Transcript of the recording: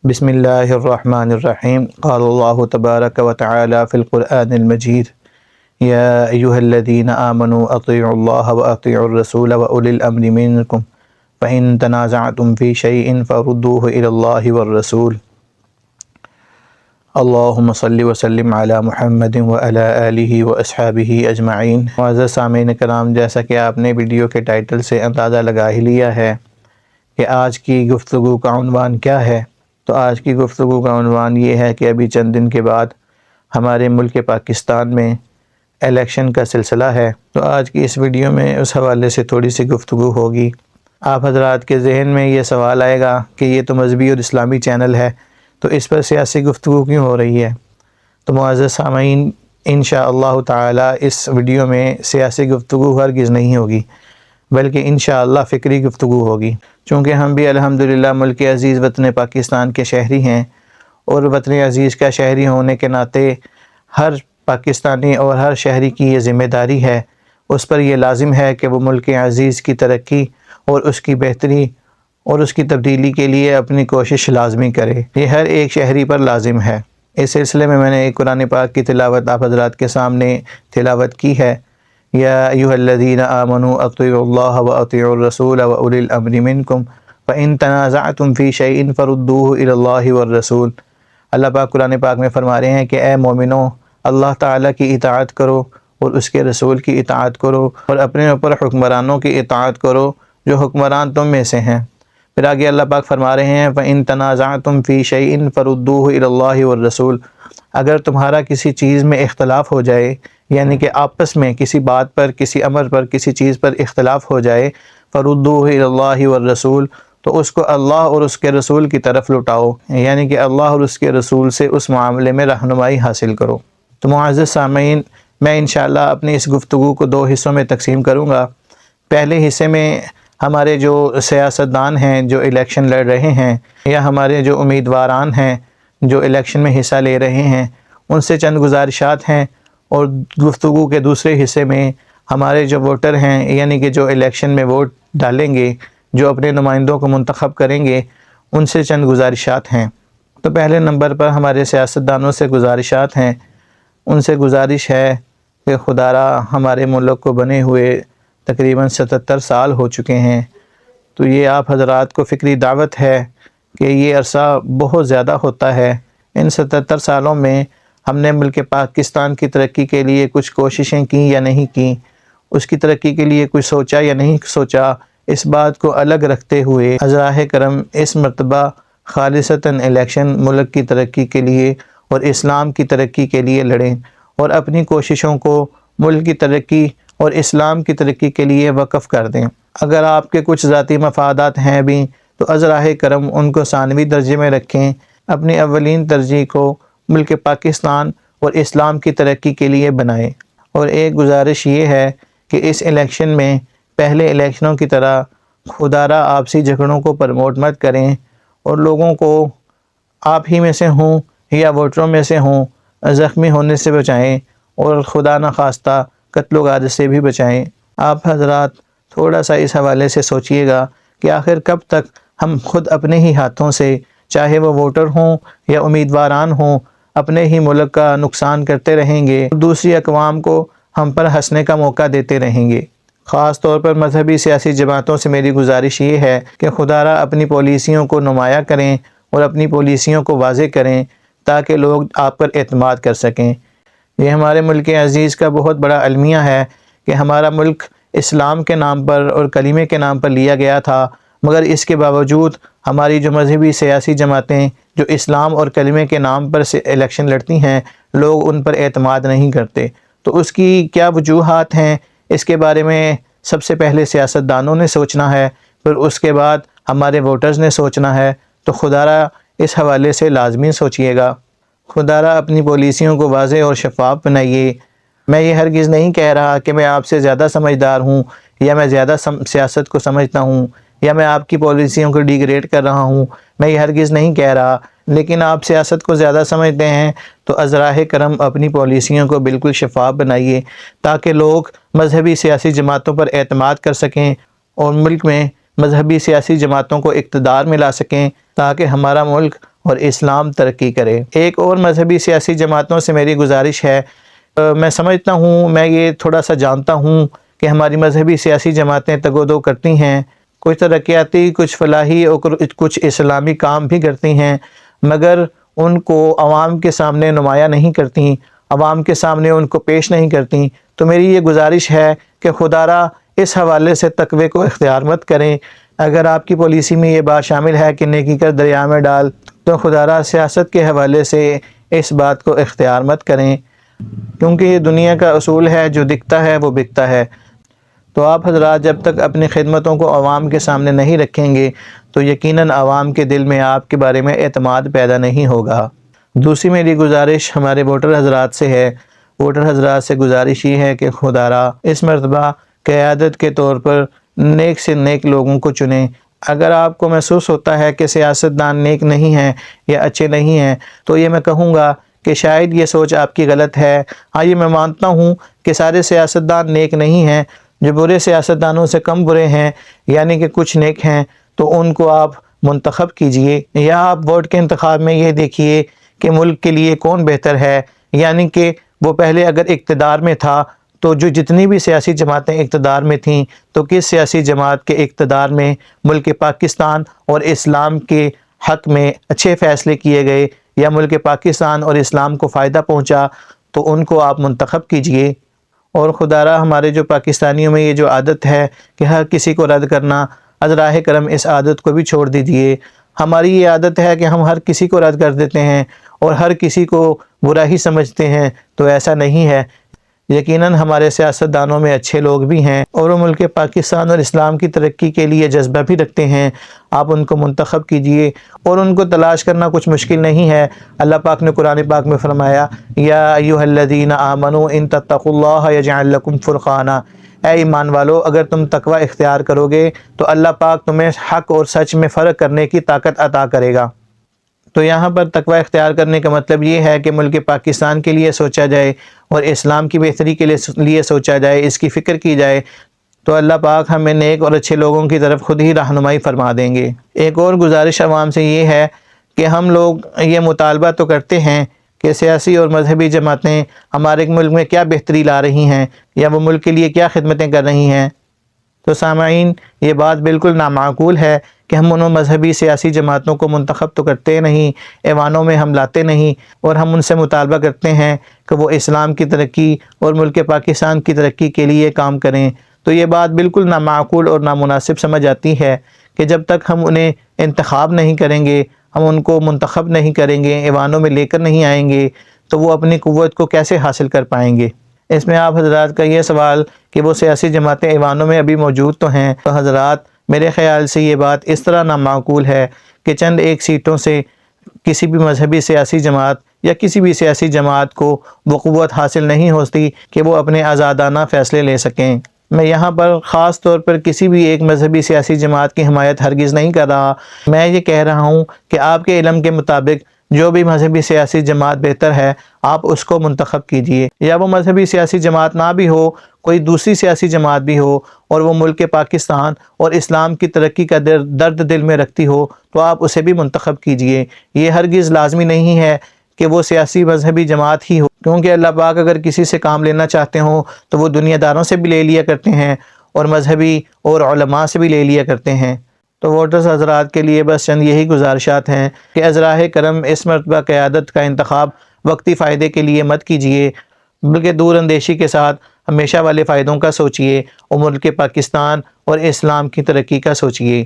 بسم اللہ الرحمن الرحیم قال اللہ تبارک و تعالی فی القرآن المجید یا ایہا الذین آمنوا اطیعوا اللہ و اطیعوا الرسول و اولی الامر منکم فإن تنازعتم فی شیء فردوه الی اللہ والرسول اللہم صلی وسلم علی محمد و علی آلہ و اصحابہ اجمعین۔ معزز سامعین کرام، جیسا کہ آپ نے ویڈیو کے ٹائٹل سے اندازہ لگا ہی لیا ہے کہ آج کی گفتگو کا عنوان کیا ہے، تو آج کی گفتگو کا عنوان یہ ہے کہ ابھی چند دن کے بعد ہمارے ملک پاکستان میں الیکشن کا سلسلہ ہے، تو آج کی اس ویڈیو میں اس حوالے سے تھوڑی سی گفتگو ہوگی۔ آپ حضرات کے ذہن میں یہ سوال آئے گا کہ یہ تو مذہبی اور اسلامی چینل ہے، تو اس پر سیاسی گفتگو کیوں ہو رہی ہے؟ تو معزز سامعین، انشاءاللہ تعالی اس ویڈیو میں سیاسی گفتگو ہرگز نہیں ہوگی، بلکہ انشاءاللہ فکری گفتگو ہوگی، چونکہ ہم بھی الحمدللہ ملک عزیز وطن پاکستان کے شہری ہیں، اور وطن عزیز کا شہری ہونے کے ناطے ہر پاکستانی اور ہر شہری کی یہ ذمہ داری ہے، اس پر یہ لازم ہے کہ وہ ملک عزیز کی ترقی اور اس کی بہتری اور اس کی تبدیلی کے لیے اپنی کوشش لازمی کرے۔ یہ ہر ایک شہری پر لازم ہے۔ اس سلسلے میں نے ایک قرآن پاک کی تلاوت آپ حضرات کے سامنے تلاوت کی ہے۔ یا ایھا الذین آمنوا اطیعوا اللہ و اطیعوا الرسول و اولی الامر منکم فإن تنازعتم فی شیء فردوه الی اللہ والرسول۔ اللہ پاک قرآن پاک میں فرما رہے ہیں کہ اے مومنو، اللہ تعالیٰ کی اطاعت کرو اور اس کے رسول کی اطاعت کرو، اور اپنے اوپر حکمرانوں کی اطاعت کرو جو حکمران تم میں سے ہیں۔ پھر آگے اللہ پاک فرما رہے ہیں فإن تنازعتم فی شیء فردوه الی اللہ والرسول۔ اگر تمہارا کسی چیز میں اختلاف ہو جائے، یعنی کہ آپس میں کسی بات پر، کسی امر پر، کسی چیز پر اختلاف ہو جائے، فردوه الی اللہ والرسول، تو اس کو اللہ اور اس کے رسول کی طرف لٹاؤ، یعنی کہ اللہ اور اس کے رسول سے اس معاملے میں رہنمائی حاصل کرو۔ تو معزز سامعین، میں انشاءاللہ اپنی اس گفتگو کو دو حصوں میں تقسیم کروں گا۔ پہلے حصے میں ہمارے جو سیاستدان ہیں جو الیکشن لڑ رہے ہیں، یا ہمارے جو امیدواران ہیں جو الیکشن میں حصہ لے رہے ہیں، ان سے چند گزارشات ہیں، اور گفتگو کے دوسرے حصے میں ہمارے جو ووٹر ہیں، یعنی کہ جو الیکشن میں ووٹ ڈالیں گے، جو اپنے نمائندوں کو منتخب کریں گے، ان سے چند گزارشات ہیں۔ تو پہلے نمبر پر ہمارے سیاستدانوں سے گزارشات ہیں۔ ان سے گزارش ہے کہ خدا را ہمارے ملک کو بنے ہوئے تقریباً 77 سال ہو چکے ہیں، تو یہ آپ حضرات کو فکری دعوت ہے کہ یہ عرصہ بہت زیادہ ہوتا ہے۔ ان 77 سالوں میں ہم نے ملک پاکستان کی ترقی کے لیے کچھ کوششیں کی یا نہیں کی، اس کی ترقی کے لیے کچھ سوچا یا نہیں سوچا، اس بات کو الگ رکھتے ہوئے حضرات کرم اس مرتبہ خالصتاً الیکشن ملک کی ترقی کے لیے اور اسلام کی ترقی کے لیے لڑیں، اور اپنی کوششوں کو ملک کی ترقی اور اسلام کی ترقی کے لیے وقف کر دیں۔ اگر آپ کے کچھ ذاتی مفادات ہیں بھی، تو ازراہ کرم ان کو ثانوی درجے میں رکھیں، اپنی اولین ترجیح کو ملک پاکستان اور اسلام کی ترقی کے لیے بنائیں۔ اور ایک گزارش یہ ہے کہ اس الیکشن میں پہلے الیکشنوں کی طرح خدا را آپسی جھگڑوں کو پروموٹ مت کریں، اور لوگوں کو آپ ہی میں سے ہوں یا ووٹروں میں سے ہوں زخمی ہونے سے بچائیں، اور خدا نخواستہ قتل و غارت سے بھی بچائیں۔ آپ حضرات تھوڑا سا اس حوالے سے سوچئے گا کہ آخر کب تک ہم خود اپنے ہی ہاتھوں سے، چاہے وہ ووٹر ہوں یا امیدواران ہوں، اپنے ہی ملک کا نقصان کرتے رہیں گے، دوسری اقوام کو ہم پر ہنسنے کا موقع دیتے رہیں گے۔ خاص طور پر مذہبی سیاسی جماعتوں سے میری گزارش یہ ہے کہ خدا را اپنی پالیسیوں کو نمایاں کریں اور اپنی پالیسیوں کو واضح کریں، تاکہ لوگ آپ پر اعتماد کر سکیں۔ یہ ہمارے ملک عزیز کا بہت بڑا المیہ ہے کہ ہمارا ملک اسلام کے نام پر اور کلمے کے نام پر لیا گیا تھا، مگر اس کے باوجود ہماری جو مذہبی سیاسی جماعتیں جو اسلام اور کلمے کے نام پر سے الیکشن لڑتی ہیں، لوگ ان پر اعتماد نہیں کرتے۔ تو اس کی کیا وجوہات ہیں، اس کے بارے میں سب سے پہلے سیاستدانوں نے سوچنا ہے، پھر اس کے بعد ہمارے ووٹرز نے سوچنا ہے۔ تو خدا را اس حوالے سے لازمی سوچئے گا۔ خدا را اپنی پالیسیوں کو واضح اور شفاف بنائیے۔ میں یہ ہرگز نہیں کہہ رہا کہ میں آپ سے زیادہ سمجھدار ہوں، یا میں زیادہ سیاست کو سمجھتا ہوں، یا میں آپ کی پالیسیوں کو ڈیگریڈ کر رہا ہوں، میں یہ ہرگز نہیں کہہ رہا۔ لیکن آپ سیاست کو زیادہ سمجھتے ہیں تو ازراہ کرم اپنی پالیسیوں کو بالکل شفاف بنائیے، تاکہ لوگ مذہبی سیاسی جماعتوں پر اعتماد کر سکیں، اور ملک میں مذہبی سیاسی جماعتوں کو اقتدار میں لا سکیں، تاکہ ہمارا ملک اور اسلام ترقی کرے۔ ایک اور مذہبی سیاسی جماعتوں سے میری گزارش ہے، میں سمجھتا ہوں، میں یہ تھوڑا سا جانتا ہوں کہ ہماری مذہبی سیاسی جماعتیں تگ و دو کرتی ہیں، کچھ ترقیاتی، کچھ فلاحی اور کچھ اسلامی کام بھی کرتی ہیں، مگر ان کو عوام کے سامنے نمایاں نہیں کرتی، عوام کے سامنے ان کو پیش نہیں کرتی۔ تو میری یہ گزارش ہے کہ خدا را اس حوالے سے تقوی کو اختیار مت کریں۔ اگر آپ کی پالیسی میں یہ بات شامل ہے کہ نیکی کر دریا میں ڈال، تو خدا را سیاست کے حوالے سے اس بات کو اختیار مت کریں، کیونکہ یہ دنیا کا اصول ہے، جو دکھتا ہے وہ بکتا ہے۔ تو آپ حضرات جب تک اپنی خدمتوں کو عوام کے سامنے نہیں رکھیں گے تو یقیناً عوام کے دل میں آپ کے بارے میں اعتماد پیدا نہیں ہوگا۔ دوسری میری گزارش ہمارے ووٹر حضرات سے ہے۔ ووٹر حضرات سے گزارش یہ ہے کہ خدا را اس مرتبہ قیادت کے طور پر نیک سے نیک لوگوں کو چنیں۔ اگر آپ کو محسوس ہوتا ہے کہ سیاستدان نیک نہیں ہیں یا اچھے نہیں ہیں، تو یہ میں کہوں گا کہ شاید یہ سوچ آپ کی غلط ہے۔ ہاں، یہ میں مانتا ہوں کہ سارے سیاستدان نیک نہیں ہیں، جو برے سیاستدانوں سے کم برے ہیں، یعنی کہ کچھ نیک ہیں، تو ان کو آپ منتخب کیجئے، یا آپ ووٹ کے انتخاب میں یہ دیکھیے کہ ملک کے لیے کون بہتر ہے، یعنی کہ وہ پہلے اگر اقتدار میں تھا تو جو جتنی بھی سیاسی جماعتیں اقتدار میں تھیں، تو کس سیاسی جماعت کے اقتدار میں ملک پاکستان اور اسلام کے حق میں اچھے فیصلے کیے گئے یا ملک پاکستان اور اسلام کو فائدہ پہنچا، تو ان کو آپ منتخب کیجئے۔ اور خدا را ہمارے جو پاکستانیوں میں یہ جو عادت ہے کہ ہر کسی کو رد کرنا، از راہ کرم اس عادت کو بھی چھوڑ دیجئے۔ ہماری یہ عادت ہے کہ ہم ہر کسی کو رد کر دیتے ہیں اور ہر کسی کو برا ہی سمجھتے ہیں، تو ایسا نہیں ہے۔ یقیناً ہمارے سیاستدانوں میں اچھے لوگ بھی ہیں اور وہ ملک پاکستان اور اسلام کی ترقی کے لیے جذبہ بھی رکھتے ہیں۔ آپ ان کو منتخب کیجئے، اور ان کو تلاش کرنا کچھ مشکل نہیں ہے۔ اللہ پاک نے قرآن پاک میں فرمایا، یا ایھا الذین آمنوا ان تتقوا اللہ یجعل لکم فرقانا، اے ایمان والو، اگر تم تقوی اختیار کرو گے تو اللہ پاک تمہیں حق اور سچ میں فرق کرنے کی طاقت عطا کرے گا۔ تو یہاں پر تقوی اختیار کرنے کا مطلب یہ ہے کہ ملک پاکستان کے لیے سوچا جائے اور اسلام کی بہتری کے لیے سوچا جائے، اس کی فکر کی جائے، تو اللہ پاک ہمیں نیک اور اچھے لوگوں کی طرف خود ہی رہنمائی فرما دیں گے۔ ایک اور گزارش عوام سے یہ ہے کہ ہم لوگ یہ مطالبہ تو کرتے ہیں کہ سیاسی اور مذہبی جماعتیں ہمارے ملک میں کیا بہتری لا رہی ہیں یا وہ ملک کے لیے کیا خدمتیں کر رہی ہیں، تو سامعین، یہ بات بالکل نامعقول ہے کہ ہم انہوں مذہبی سیاسی جماعتوں کو منتخب تو کرتے نہیں، ایوانوں میں ہم لاتے نہیں، اور ہم ان سے مطالبہ کرتے ہیں کہ وہ اسلام کی ترقی اور ملک پاکستان کی ترقی کے لیے کام کریں۔ تو یہ بات بالکل نامعقول اور نامناسب سمجھ آتی ہے کہ جب تک ہم انہیں انتخاب نہیں کریں گے، ہم ان کو منتخب نہیں کریں گے، ایوانوں میں لے کر نہیں آئیں گے، تو وہ اپنی قوت کو کیسے حاصل کر پائیں گے۔ اس میں آپ حضرات کا یہ سوال کہ وہ سیاسی جماعتیں ایوانوں میں ابھی موجود تو ہیں، تو حضرات میرے خیال سے یہ بات اس طرح نامعقول ہے کہ چند ایک سیٹوں سے کسی بھی مذہبی سیاسی جماعت یا کسی بھی سیاسی جماعت کو وہ قوت حاصل نہیں ہوتی کہ وہ اپنے آزادانہ فیصلے لے سکیں۔ میں یہاں پر خاص طور پر کسی بھی ایک مذہبی سیاسی جماعت کی حمایت ہرگز نہیں کر رہا، میں یہ کہہ رہا ہوں کہ آپ کے علم کے مطابق جو بھی مذہبی سیاسی جماعت بہتر ہے، آپ اس کو منتخب کیجئے، یا وہ مذہبی سیاسی جماعت نہ بھی ہو، کوئی دوسری سیاسی جماعت بھی ہو، اور وہ ملک پاکستان اور اسلام کی ترقی کا درد دل میں رکھتی ہو، تو آپ اسے بھی منتخب کیجئے۔ یہ ہرگز لازمی نہیں ہے کہ وہ سیاسی مذہبی جماعت ہی ہو، کیونکہ اللہ پاک اگر کسی سے کام لینا چاہتے ہوں تو وہ دنیا داروں سے بھی لے لیا کرتے ہیں اور مذہبی اور علماء سے بھی لے لیا کرتے ہیں۔ تو ووٹرز حضرات کے لیے بس چند یہی گزارشات ہیں کہ از راہ کرم اس مرتبہ قیادت کا انتخاب وقتی فائدے کے لیے مت کیجئے، بلکہ دور اندیشی کے ساتھ ہمیشہ والے فائدوں کا سوچئے اور ملک پاکستان اور اسلام کی ترقی کا سوچئے۔